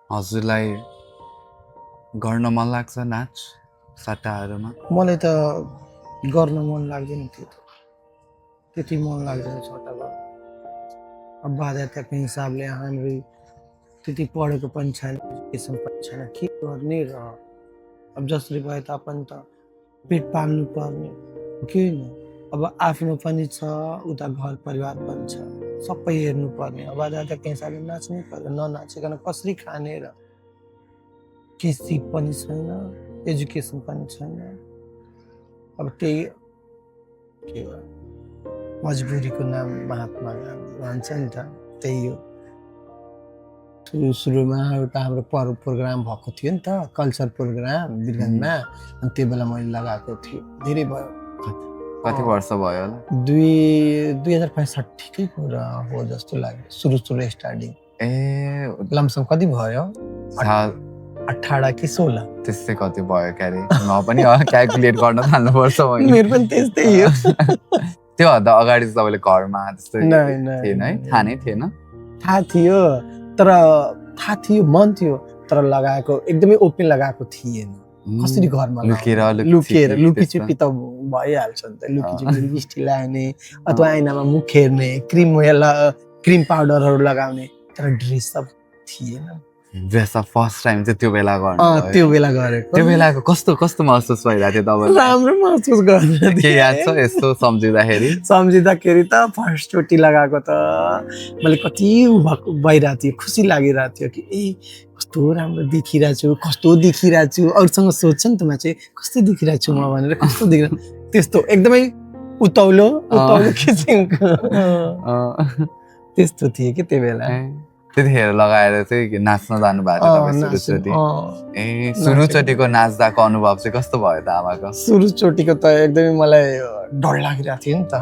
हजुरलाई गर्न मन लाग्छ नाच सट्टाहरूमा? मलाई त गर्न मन लाग्दैन थियो त्यति मन लाग्दैन छोटा भयो। अब बाध्यताको हिसाबले हाम्रो त्यति पढेको पनि छैन, एजुकेसन पनि छैन, के गर्ने र अब जसरी भए तापनि त पेट पाल्नु पर्ने केही न। अब आफ्नो पनि छ, उता घर परिवार पनि छ, सबै हेर्नु पर्ने। अब बाध्यताको हिसाबले नाच्नै पर्यो, ननाचिकन कसरी खाने र केही सिप पनि छैन, एजुकेसन पनि छैन। अब त्यही के भयो, मजबुरीको नाम महात्मा गान्धी भन्छ नि त, त्यही हो। सुरुमा एउटा हाम्रो प्रोग्राम भएको थियो नि त, कल्चर प्रोग्राम बिरगन्जमा, अनि त्यो बेला मैले लगाएको थियो। धेरै भयो, कति वर्ष भयो होला? 2065 कै कुरा हो जस्तो लाग्यो, सुरु स्टार्टिङ। लमसम कति भयो? 18 कि 16 त्यस्तै कति भयो क्यारे, म पनि क्याल्कुलेट गर्न थाल्नु पर्छ। मेरो पनि त्यस्तै हो। त्यो भन्दा अगाडि चाहिँ तपाईँले घरमा त्यस्तै थिएन है? थाहा नै थिएन? थाहा थियो, तर थाहा थियो, मन थियो, तर लगाएको एकदमै ओपन लगाएको थिएन। कसरी घरमा लुकेर लुकीचुपी त भइहाल्छ नि त। लुकीचुपी लिपस्टिक लगाउने अथवा ऐनामा मुख हेर्ने, क्रिम पाउडरहरू लगाउने, तर ड्रेस त थिएन। ड्रेस अप फर्स्ट टाइम चाहिँ त्यो बेला गर्नु? त्यो बेला गरेको। त्यो बेलाको कस्तो महसुस भइरहेको थियो तपाईँलाई? राम्रो महसुस गरेर के याद छ यस्तो सम्झिँदाखेरि त फर्स्टचोटि लगाएको त मैले कति भइरहेको थियो, खुसी लागिरहेको थियो कि ए कस्तो राम्रो देखिरहेको छु। अरूसँग सोध्छ नि त मान्छे कस्तो देखिरहेको छु म भनेर, कस्तो देखिरहेको त्यस्तो एकदमै उतौलो किसिमको त्यस्तो थियो कि त्यो बेला। त्यतिखेर लगाएर चाहिँ नाच्न जानु भएको थियो सुरुचोटि? सुरुचोटिको नाच्दाको अनुभव चाहिँ कस्तो भयो त आमाको? सुरुचोटिको त एकदमै मलाई डर लागिरहेको थियो नि त।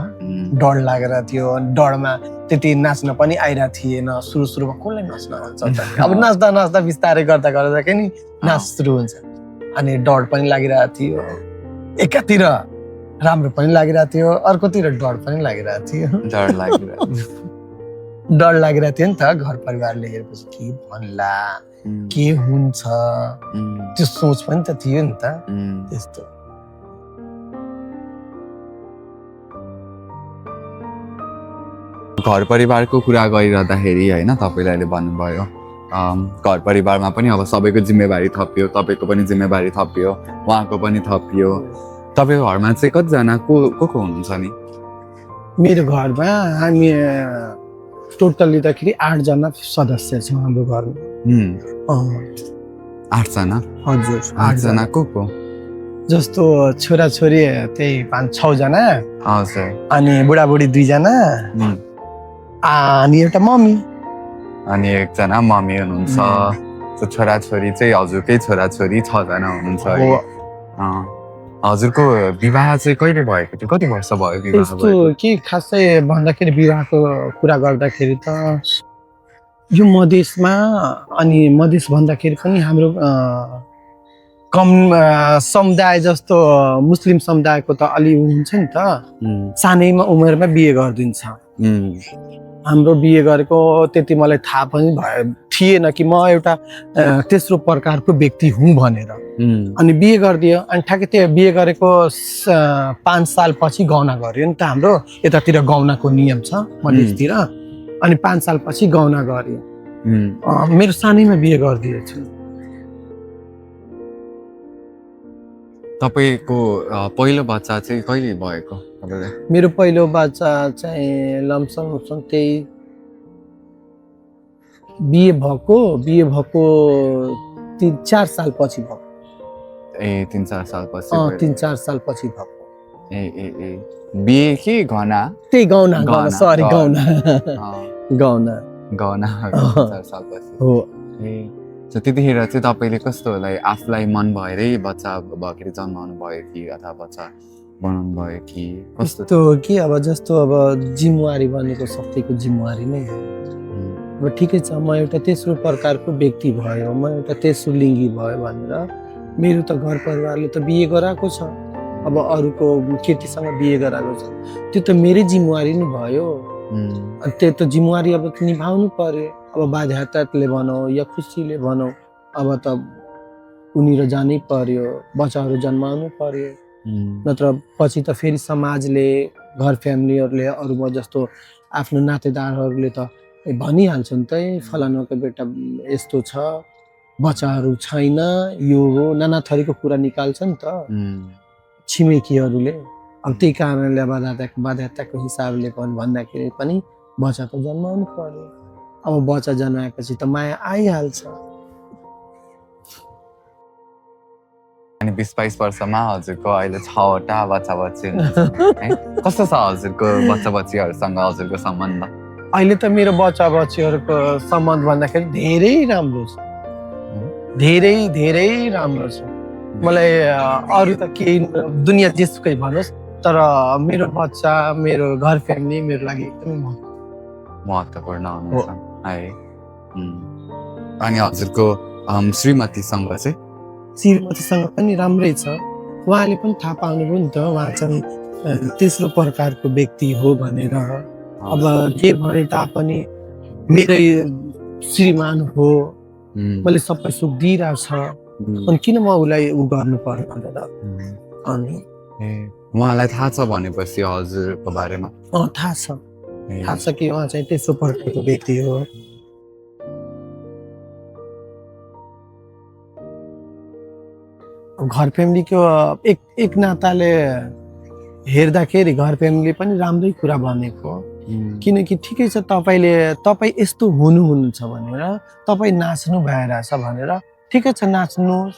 डर लागेर थियो, डरमा त्यति नाच्न पनि आइरहेको थिएन। सुरुमा कसलाई नाच्न आउँछ त? अब नाच्दा बिस्तारै गर्दा के नि नाच सुरु हुन्छ, अनि डर पनि लागिरहेको थियो। एकातिर राम्रो पनि लागिरहेको थियो, अर्कोतिर डर पनि लागिरहेको थियो। डर लागिरहेको थियो नि त। घर परिवारले हेरेपछि के भन्ला, के हुन्छ, त्यो सोच पनि त थियो नि त। त्यस्तो घर परिवारको कुरा गरिरहँदाखेरि होइन, तपाईँले अहिले भन्नुभयो घर परिवारमा पनि अब सबैको जिम्मेवारी थपियो, तपाईँको पनि जिम्मेवारी थपियो, उहाँको पनि थपियो। तपाईँको घरमा चाहिँ कतिजना को हुनुहुन्छ नि? मेरो घरमा हामी टोटल लिँदाखेरि 8 जना सदस्य छौँ हाम्रो घरमा। 8 जना? हजुर, 8 जना को? जस्तो छोराछोरी त्यही 5-6 जना, हजुर, अनि बुढाबुढी 2 जना, अनि एउटा मम्मी, अनि 1 जना मम्मी हुनुहुन्छ। छोराछोरी चाहिँ हजुरकै छोराछोरी 6 जना हुनुहुन्छ। हजुरको विवाह चाहिँ कहिले भएको थियो? कति वर्ष भयो विवाह? यस्तो के खासै भन्दाखेरि विवाहको कुरा गर्दाखेरि त यो मधेसमा, अनि मधेस भन्दाखेरि पनि हाम्रो कम समुदाय जस्तो मुस्लिम समुदायको त अलि हुन्छ नि त, सानैमा उमेरमा बिहे गरिदिन्छ। हाम्रो बिहे गरेको त्यति मलाई थाहा पनि थिएन कि म एउटा तेस्रो प्रकारको व्यक्ति हुँ भनेर। अनि बिहे गरिदियो, अनि ठ्याक्कै त्यो बिहे गरेको 5 साल पछि गौना गर्यो नि त। हाम्रो यतातिर गौनाको नियम छ मधेसतिर, अनि 5 साल पछि गौना गर्यो। मेरो सानैमा बिहे गरिदिएछु। तपाईँको पहिलो बच्चा चाहिँ कहिले भएको? मेरो पहिलो बच्चा चाहिँ लमसम त्यही बिहे भएको 3-4 साल पछि भएको। 3-4 साल पछि? 3-4 साल पछि भएको। बिहे कि घना? त्यही गौना, सरी गौना 4 साल पछि हो। त्यतिखेर चाहिँ तपाईँले कस्तो होला, आफूलाई मन भएरै बच्चा भएखेरि जन्माउनु भयो कि अथवा बच्चा बनाउनु भयो कि कस्तो? कि अब जस्तो अब जिम्मेवारी भनेको सबैको जिम्मेवारी नै हो। अब ठिकै छ, म एउटा तेस्रो प्रकारको व्यक्ति भयो, म एउटा तेस्रो लिङ्गी भयो भनेर मेरो त घर परिवारले त बिहे गराएको छ। अब अरूको केटीसँग बिहे गराएको छ, त्यो त मेरै जिम्मेवारी नै भयो। अनि त्यो त जिम्मेवारी अब निभाउनु पर्यो। अब बाध्यताले भनौँ या खुसीले भनौँ, अब त उनीहरू जानै पर्यो, बच्चाहरू जन्माउनु पर्यो, नत्र पछि त फेरि समाजले, घर फ्यामिलीहरूले अरू म जस्तो आफ्नो नातेदारहरूले त भनिहाल्छ नि त, फलानुको बेटा यस्तो छ, बच्चाहरू छैन, यो हो, नाना थरीको कुरा निकाल्छ नि त छिमेकीहरूले। अब त्यही कारणले बाध्यताको हिसाबले भन्दाखेरि पनि बच्चा त जन्माउनु पर्यो। अब बच्चा जन्माएपछि त माया आइहाल्छ। अनि 20-22 वर्षमा हजुरको अहिले 6वटा बच्चा बच्ची है? कस्तो छ हजुरको बच्चा बच्चीहरूसँग हजुरको सम्बन्ध? अहिले त मेरो बच्चा बच्चीहरूको सम्बन्ध भन्दाखेरि धेरै राम्रो छ, धेरै धेरै राम्रो छ। मलाई अरू त केही दुनियाँ जेसुकै भनोस्, तर मेरो बच्चा, मेरो घर फ्यामिली मेरो लागि एकदमै महत्त्वपूर्ण हुनुहुन्छ है। अनि हजुरको श्रीमतीसँग चाहिँ? श्रीमतीसँग पनि राम्रै छ। उहाँले पनि थाहा पाउनुभयो नि त, उहाँ चाहिँ तेस्रो प्रकारको व्यक्ति हो भनेर। अब जे भने तापनि मेरै श्रीमान हो, मैले सबै सुख दिइरहेको छ, अनि किन म उसलाई उ गर्नु पर्यो भनेर। अनि उहाँलाई थाहा छ भनेपछि हजुरको बारेमा? थाहा छ कि उहाँ चाहिँ तेस्रो प्रकारको व्यक्ति हो। घर फ्यामिलीको एक नाताले हेर्दाखेरि घर फ्यामिली पनि राम्रै कुरा भनेको, किनकि ठिकै छ तपाईँ यस्तो हुनुहुन्छ भनेर, तपाईँ नाच्नु भइरहेछ भनेर, ठिकै छ नाच्नुहोस्,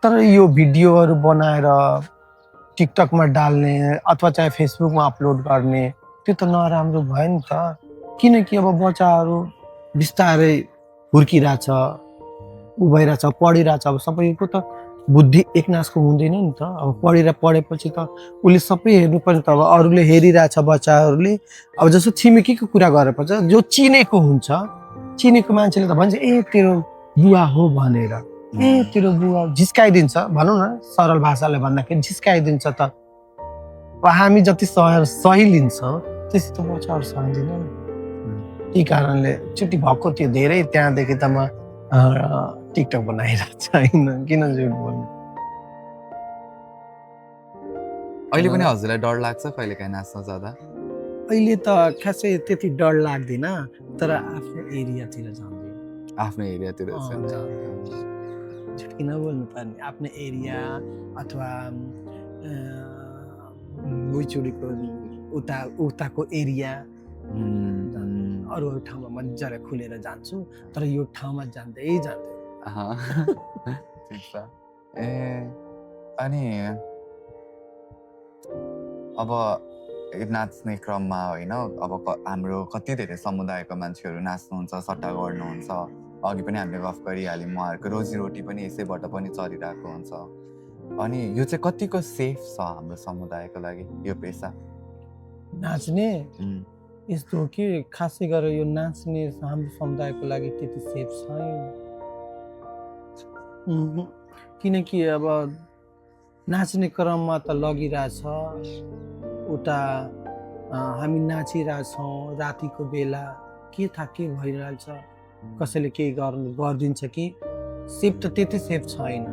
तर यो भिडियोहरू बनाएर टिकटकमा डाल्ने अथवा चाहे फेसबुकमा अपलोड गर्ने त्यो त नराम्रो भयो नि त। किनकि अब बच्चाहरू बिस्तारै हुर्किरहेछ, उ भइरहेछ, पढिरहेछ। अब सबैको त बुद्धि एकनासको हुँदैन नि त। अब पढेपछि त उसले सबै हेर्नु पर्यो त। अब अरूले हेरिरहेछ बच्चाहरूले, अब जस्तो छिमेकीको कुरा गरेपछि जो चिनेको हुन्छ, चिनेको मान्छेले त भन्छ ए तेरो बुवा हो भनेर, ए तेरो बुवा झिस्काइदिन्छ, भनौँ न सरल भाषाले भन्दाखेरि झिस्काइदिन्छ त। अब हामी जति सही लिन्छौँ त्यस्तो त बच्चाहरू सहँदैन नि। त्यही कारणले छुट्टी भएको थियो धेरै, त्यहाँदेखि त म टिकटक बनाइरहेको छैन, किन झुट बोल्नु। अहिले पनि हजुरलाई डर लाग्छ कहिलेकाहीँ नाच्न जाँदा? अहिले त खासै त्यति डर लाग्दैन, तर आफ्नो एरियातिर जाँदैन। आफ्नो एरियातिर झुट किन बोल्नु पर्ने, आफ्नो एरिया अथवा भुइँचुडीको उताको एरिया, अरू ठाउँमा मजाले खुलेर जान्छु, तर यो ठाउँमा जान्दै अनि अब नाच्ने क्रममा होइन, अब हाम्रो कति धेरै समुदायको मान्छेहरू नाच्नुहुन्छ, सट्टा गर्नुहुन्छ। अघि पनि हामीले गफ गरिहाल्यौँ, उहाँहरूको रोजीरोटी पनि यसैबाट पनि चलिरहेको हुन्छ। अनि यो चाहिँ कतिको सेफ छ हाम्रो समुदायको लागि यो पेसा? नाच्ने यस्तो हो कि खासै गरेर यो नाच्ने हाम्रो समुदायको लागि त्यति सेफ छैन। किनकि अब नाच्ने क्रममा त लगिरहेछ, उता हामी नाचिरहेछौँ रातिको बेला, के थाहा के भइरहेछ, कसैले केही गरिदिन्छ कि, सेफ त त्यति सेफ छैन।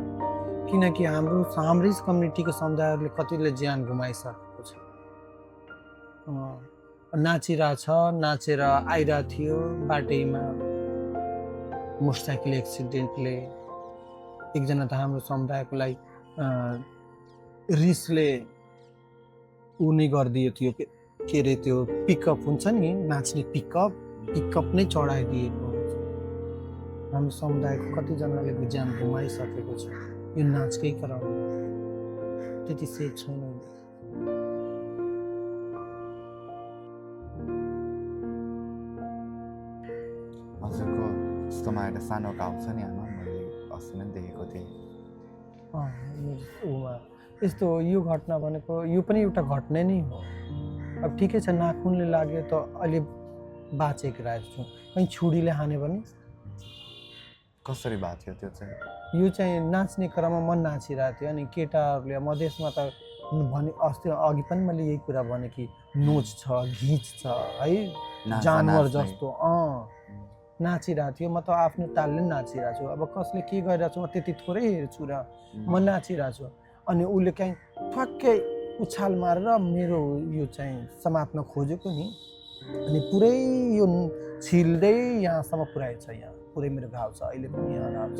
किनकि हाम्रै कम्युनिटीको समुदायहरूले कतिले ज्यान गुमाइसकेको छ। नाचेर आइरहेको थियो, बाटैमा मोटरसाइकल एक्सिडेन्टले एकजना त हाम्रो समुदायको लागि रिसले ऊ नै गरिदिएको थियो, के अरे त्यो पिकअप हुन्छ नि, नाच्ने पिकअप नै चढाइदिएको हुन्छ। हाम्रो समुदायको कतिजनाले ज्यान गुमाइसकेको छ यो नाचकै क्रममा। त्यति सेफ छैन। हजुरको यस्तोमा एउटा सानो घाउ छ नि आमा, मैले अस्ति नै देखेको थिएँ। यस्तो यो घटना भनेको यो पनि एउटा घटना नै हो। अब ठिकै छ, नाखुनले लाग्यो त अहिले बाँचेको रहेको छु, कहीँ छुरीले हान्यो भने कसरी भएको थियो त्यो चाहिँ? यो चाहिँ नाच्ने क्रममा म नाचिरहेको थिएँ, अनि केटाहरूले मधेसमा त भने अस्ति अघि पनि मैले यही कुरा भने कि नोच छ, घिच छ है, जानवर जस्तो नाचिरहेको थियो। म त आफ्नो तालले नाचिरहेको छु। अब कसले के गरिरहेको छु म त्यति थोरै हेर्छु र म नाचिरहेको छु। अनि उसले काहीँ ठ्वाक्कै उछाल मारेर मेरो यो चाहिँ समात्न खोजेको नि, अनि पुरै यो छिल्दै यहाँसम्म पुऱ्याएछ। यहाँ पुरै मेरो घाउ छ, अहिले पनि यहाँ घाउ छ।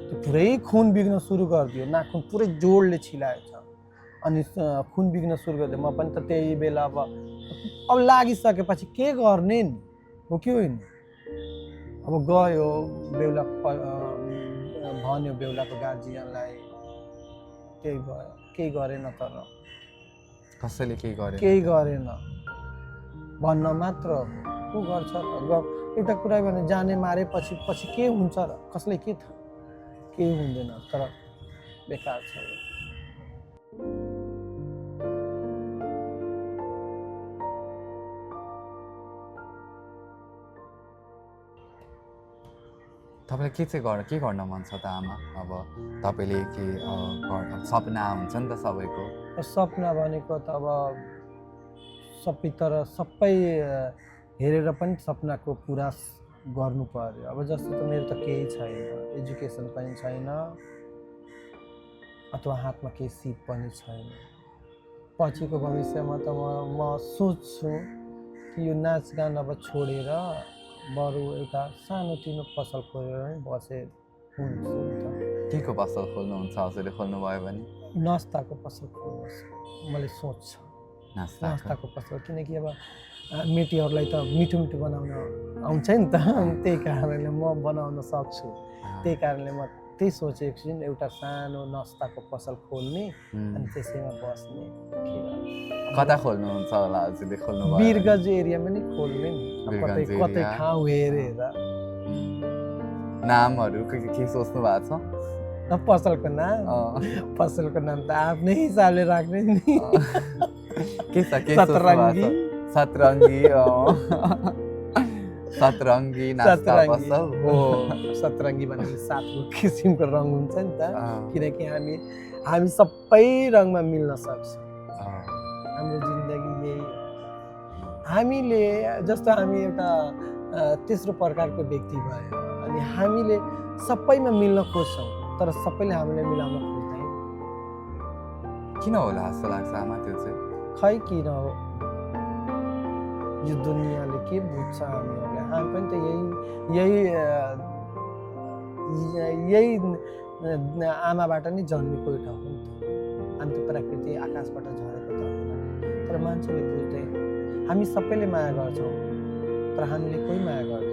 त्यो पुरै खुन बिग्न सुरु गरिदियो, नाखुन पुरै जोडले छिलाएछ। अनि खुन बिग्न सुरु गरिदियो। म पनि त त्यही बेला अब लागिसकेपछि के गर्ने नि, हो कि होइन? अब गयो बेहुला भन्यो बेहुलाको गार्जियनलाई, त्यही भयो, केही गरेन। तर कसैले केही गरेन, भन्न मात्र को गर्छ र? एउटा कुरा भने जाने मारेपछि पछि के हुन्छ र? कसले के थाहा? केही हुँदैन, तर बेकार छ। तपाईँलाई के गर्न मन छ त आमा? अब तपाईँले के सपना हुन्छ नि त सबैको। सपना भनेको त अब सबै हेरेर पनि सपनाको पुरा गर्नु पर्यो। अब जस्तो त मेरो त केही छैन, एजुकेसन पनि छैन, अथवा हातमा केही सिप पनि छैन। पछिको भविष्यमा त म सोच्छु कि यो नाचगान अब छोडेर बरु एउटा सानोतिनो पसल खोलेर नै बसे हुन्छु नि त। के को पसल खोल्नुहुन्छ? हजुरले खोल्नुभयो भने? नास्ताको पसल खोल्नुहोस् मैले सोच्छ। नास्ताको पसल, किनकि अब मेटीहरूलाई त मिठो मिठो बनाउन आउँछ नि त, त्यही कारणले म बनाउन सक्छु। त्यही कारणले म त्यही सोचेको छु, एउटा सानो नास्ताको पसल खोल्ने अनि त्यसैमा बस्ने। कता खोल्नुहुन्छ होला हजुरले खोल्नुभयो? वीरगञ्ज एरियामा नै खोल्ने नि, कतै ठाउँ हेरेर। नामहरू के सोच्नु भएको छ? पसलको नाम त आफ्नै हिसाबले राख्ने नि। सतरङ्गी नास्ता पसल हो। सतरङ्गी भनेको 7 किसिमको रङ हुन्छ नि त, किनकि हामी सबै रङमा मिल्न सक्छौँ। हाम्रो जिन्दगी यही, हामीले जस्तो हामी एउटा तेस्रो प्रकारको व्यक्ति भयो, अनि हामीले सबैमा मिल्न खोज्छौँ, तर सबैले हामीलाई मिलाउन खोज्दैन। किन होला जस्तो लाग्छ आमा त्यो चाहिँ? खै किन हो, यो दुनियाँले के बुझ्छ हामीहरूलाई? हामी पनि त यही आमाबाट नै जन्मेको एउटा हो नि त। हामी त प्रकृति आकाशबाट झरेको त होइन, तर मान्छेले बुझ्दैन। हामी सबैले माया गर्छौँ, तर हामीले कोही माया गर्दैन।